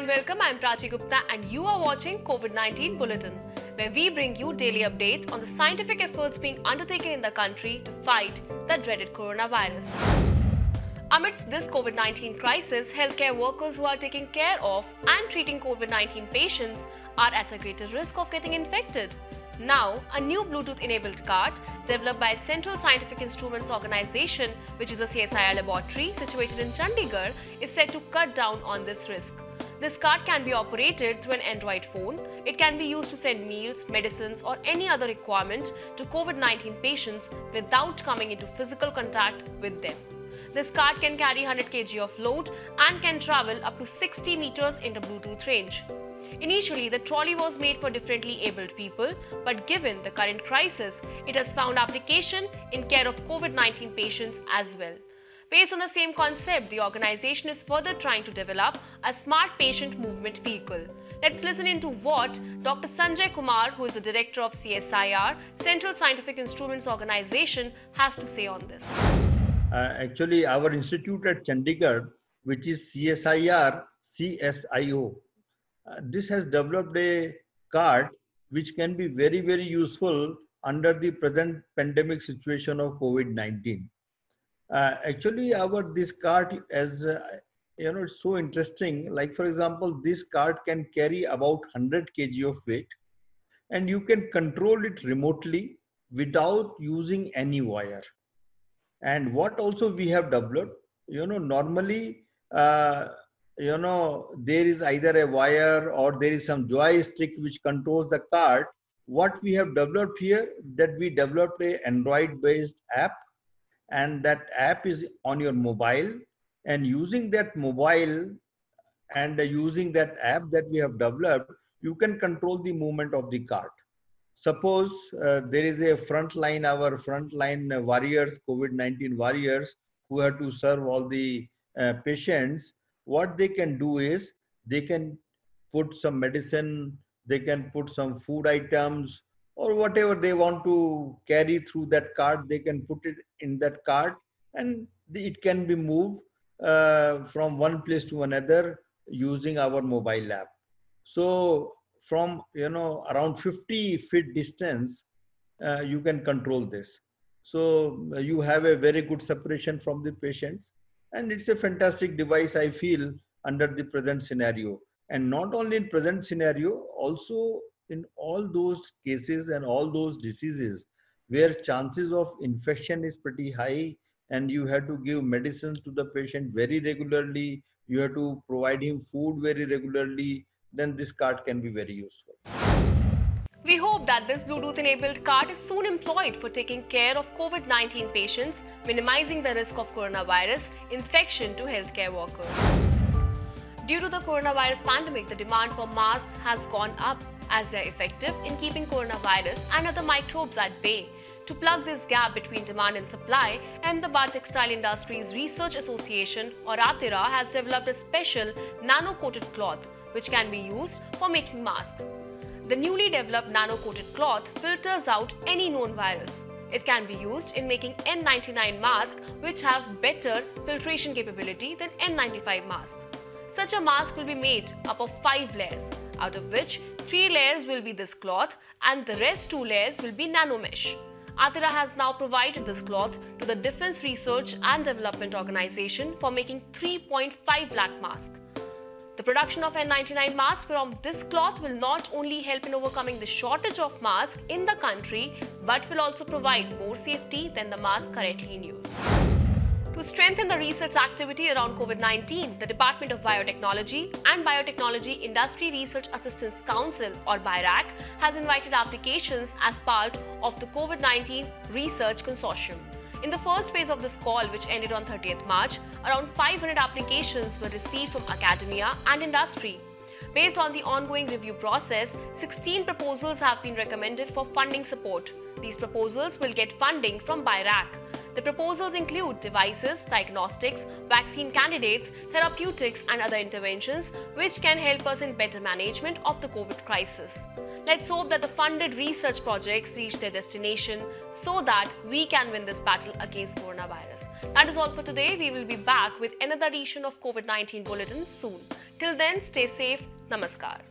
welcome. I'm Prachi Gupta and you are watching COVID-19 Bulletin, where we bring you daily updates on the scientific efforts being undertaken in the country to fight the dreaded coronavirus. Amidst this COVID-19 crisis, healthcare workers who are taking care of and treating COVID-19 patients are at a greater risk of getting infected. Now, a new Bluetooth-enabled cart developed by Central Scientific Instruments Organization, which is a CSIR laboratory situated in Chandigarh, is set to cut down on this risk. This cart can be operated through an Android phone. It can be used to send meals, medicines or any other requirement to COVID-19 patients without coming into physical contact with them. This cart can carry 100 kg of load and can travel up to 60 meters in the Bluetooth range. Initially, the trolley was made for differently abled people, but given the current crisis, it has found application in care of COVID-19 patients as well. Based on the same concept, the organization is further trying to develop a smart patient movement vehicle. Let's listen into what Dr. Sanjay Kumar, who is the director of CSIR, Central Scientific Instruments Organization, has to say on this. Actually, our institute at Chandigarh, which is CSIR CSIO, this has developed a cart which can be very, very useful under the present pandemic situation of COVID-19. Actually, this cart, as it's so interesting. Like, for example, this cart can carry about 100 kg of weight, and you can control it remotely without using any wire. And what also we have developed, normally, there is either a wire or there is some joystick which controls the cart. What we have developed here, that we developed a Android-based app, and that app is on your mobile, and using that mobile and using that app that we have developed, you can control the movement of the cart. Suppose there is a our frontline warriors, COVID-19 warriors, who have to serve all the patients. What they can do is they can put some medicine, they can put some food items, or whatever they want to carry through that cart, they can put it in that cart, and it can be moved from one place to another using our mobile app. So from around 50 feet distance, you can control this. So you have a very good separation from the patients, and it's a fantastic device, I feel, under the present scenario. And not only in present scenario, also in all those cases and all those diseases where chances of infection is pretty high, and you have to give medicines to the patient very regularly, you have to provide him food very regularly, then this cart can be very useful. We hope that this Bluetooth-enabled cart is soon employed for taking care of COVID-19 patients, minimizing the risk of coronavirus infection to healthcare workers. Due to the coronavirus pandemic, the demand for masks has gone up, as they are effective in keeping coronavirus and other microbes at bay. To plug this gap between demand and supply, Ahmedabad Textile Industries Research Association, or ATIRA, has developed a special nano-coated cloth which can be used for making masks. The newly developed nano-coated cloth filters out any known virus. It can be used in making N95 masks, which have better filtration capability than N95 masks. Such a mask will be made up of 5 layers, out of which 3 layers will be this cloth and the rest 2 layers will be nanomesh. ATIRA has now provided this cloth to the Defense Research and Development Organization for making 3.5 lakh masks. The production of N95 masks from this cloth will not only help in overcoming the shortage of masks in the country, but will also provide more safety than the masks currently in use. To strengthen the research activity around COVID-19, the Department of Biotechnology and Biotechnology Industry Research Assistance Council, or BIRAC, has invited applications as part of the COVID-19 Research Consortium. In the first phase of this call, which ended on 30th March, around 500 applications were received from academia and industry. Based on the ongoing review process, 16 proposals have been recommended for funding support. These proposals will get funding from BIRAC. The proposals include devices, diagnostics, vaccine candidates, therapeutics and other interventions which can help us in better management of the COVID crisis. Let's hope that the funded research projects reach their destination so that we can win this battle against coronavirus. That is all for today. We will be back with another edition of COVID-19 Bulletin soon. Till then, stay safe. Namaskar.